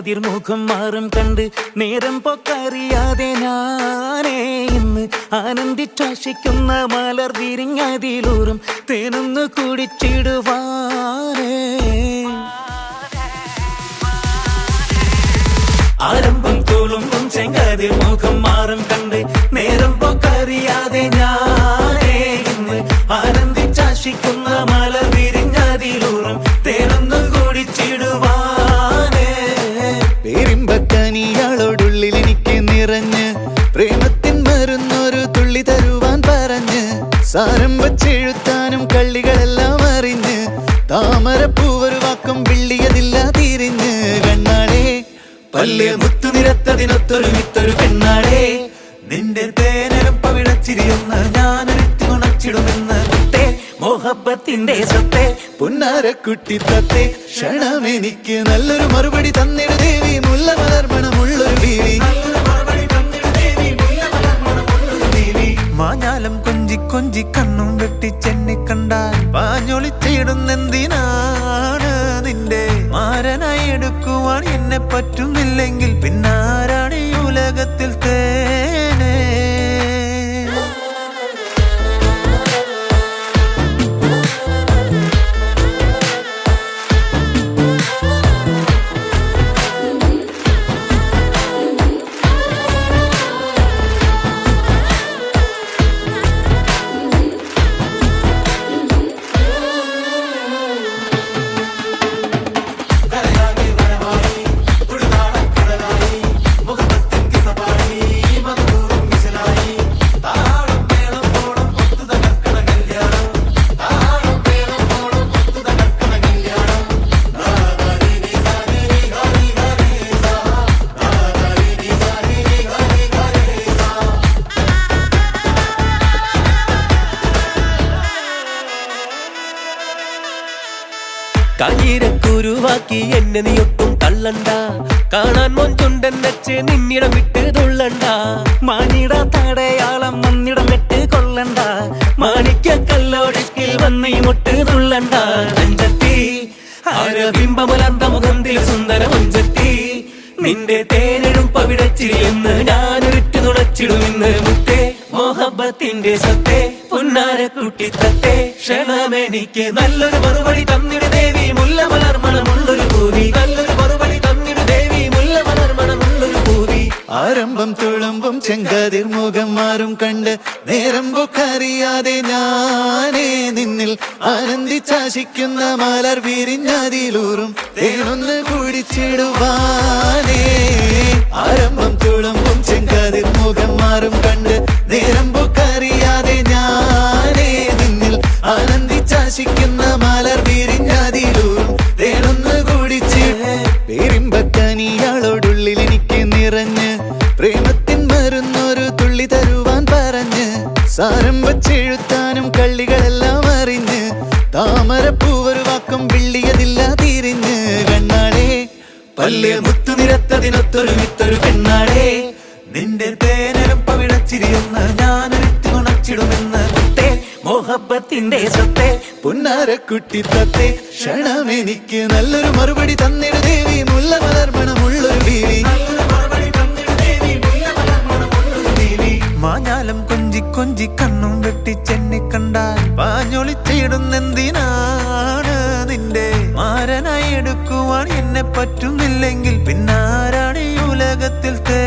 ചെങ്കാതിർ മുഖം മാറും കണ്ട് നേരം പൊക്കറിയാതെ ഞാനേ ഇന്ന് ആനന്ദിച്ചാശിക്കുന്ന മലർ വിരിഞ്ഞതിലൂറും തേനൊന്ന് കുടിച്ചിടുവാനേ. ആരംഭം തോളുമ്പും ചെങ്കാതിർ മുഖം മാറും കണ്ട് നേരം പൊക്കറിയാതെ ഞാനേ ഇന്ന് ആനന്ദിച്ചാശിക്കുന്ന മലർ വിരിഞ്ഞതിലൂറും തേനൊന്ന് കുടിച്ചിടുവാനേ. പേരിമ്പക്കനിയാളോടുള്ളിൽ എനിക്ക് നിറഞ്ഞ് പ്രേമത്തിൻ മരുന്നൊരു തുള്ളി തരുവാൻ പറഞ്ഞ് സാരം വച്ചെഴുത്താനും കള്ളികളെല്ലാം അറിഞ്ഞ് താമരപ്പൂവൊരു വാക്കും വിള്ളിയതില്ല തിരിഞ്ഞ് കണ്ണാടേ പല്ല് മുത്തു നിരത്തതിനൊത്തൊരു വിത്തൊരു പെണ്ണാടേ നിന്റെ തേനലും പവിടച്ചിരിയുന്ന ഞാനൊരുത്തി ഉണച്ചിടുമെന്ന് മുത്തേ മോഹബത്തിന്റെ സത്തേ പൊന്നാരക്കുട്ടി തത്തേ ക്ഷണമെനിക്ക് നല്ലൊരു മറുപടി തന്നിട ദേവി മുല്ല മലർമണമുള്ളൊരു ബീവി. മാഞ്ഞാലം കൊഞ്ചി കൊഞ്ചി കണ്ണും വെട്ടിച്ചെന്നെ കണ്ടാൽ പാഞ്ഞൊളിച്ചിടുന്നെന്തിനാണ് നിന്റെ മാരനായി എടുക്കുവാൻ എന്നെ പറ്റുന്നില്ലെങ്കിൽ പിന്നാരാണ് ഈ ഉലകത്തിൽ തേനേ. കയ്യിരക്കുരുവാക്കി എന്നെ നീ ഒട്ടും തള്ളണ്ട, കാണാൻ മൊഞ്ചുണ്ടൻ വെച്ച് നിന്നിടം വിട്ട് തുള്ളണ്ട. മാനിട തടയാളം വന്നിടം വെട്ട് കൊള്ളണ്ട, മാണിക്ക കല്ലോടിസ്കിൽ വന്ന് മുട്ട് തുള്ളണ്ട. അഞ്ചത്തി ആരബിംബമലർന്ന മുഖത്തിൽ സുന്ദര മഞ്ചത്തി നിന്റെ തേനെഴും പവിടച്ചിരിയെന്ന് ഞാനൊരുറ്റു നുണച്ചിടുമെന്ന് മുത്തേ മോഹബത്തിന്റെ സത്തേ പൊന്നാരക്കുട്ടി തത്തേ ക്ഷണമെനിക്ക് നല്ലൊരു മറുപടി തന്നിട ദേവി മുല്ല മലർമണമുള്ളൊരു പൂവി. നല്ലൊരു മറുപടി തന്നിട ദേവി മുല്ല മലർമണമുള്ളൊരു പൂവി. ആരംഭം തുളുമ്പും ചെങ്കാതിർ മുഖം മാറും കണ്ട് നേരം പൊക്കറിയാതെ ഞാനേ നിന്നിൽ ആനന്ദിച്ചാശിക്കുന്ന മലർ വിരിഞ്ഞതിലൂറും തേനൊന്ന് കുടിച്ചിടുവാനേ. ആരംഭം തുളുമ്പും ചെങ്കാതിർ മുഖം മാറും കണ്ട് നേരം പൊക്കറിയാതെ ഞാനേ നിന്നിൽ ആനന്ദിച്ചാശിക്കുന്ന മലർ വിരിഞ്ഞതിലൂറും തേനൊന്ന് കുടിച്ചിട. പേരിമ്പക്കനിയാളോടുള്ളിൽ എനിക്ക് നിറഞ്ഞ് പ്രേമത്തിൻ മരുന്നൊരു തുള്ളി തരുവാൻ പറഞ്ഞ് സാരം വച്ചെഴുത്താനും കള്ളികളെല്ലാം അറിഞ്ഞ് താമരപ്പൂവൊരു വാക്കും വിള്ളിയതില്ല തിരിഞ്ഞ് കണ്ണാടേ പല്ല് മുത്തു നിരത്തതിനൊത്തൊരു വിത്തൊരു പെണ്ണാടേ നിന്റെ തേനലും പവിടച്ചിരിയുന്ന ഞാനൊരുത്തി ഉണച്ചിടുമെന്ന് മുത്തേ മോഹബത്തിന്റെ സത്തേ പൊന്നാരക്കുട്ടി തത്തേ ക്ഷണമെനിക്ക് നല്ലൊരു മറുപടി തന്നിട ദേവി മുല്ല മലർമണമുള്ളൊരു ബീവി. മാഞ്ഞാലം കൊഞ്ചി കൊഞ്ചി കണ്ണും വെട്ടിച്ചെന്നെ കണ്ടാൽ പാഞ്ഞൊളിച്ചിടുന്നെന്തിനാണ് നിന്റെ മാരനായി എടുക്കുവാൻ എന്നെ പറ്റുന്നില്ലെങ്കിൽ പിന്നാരാണ് ഈ ഉലകത്തിൽ തേ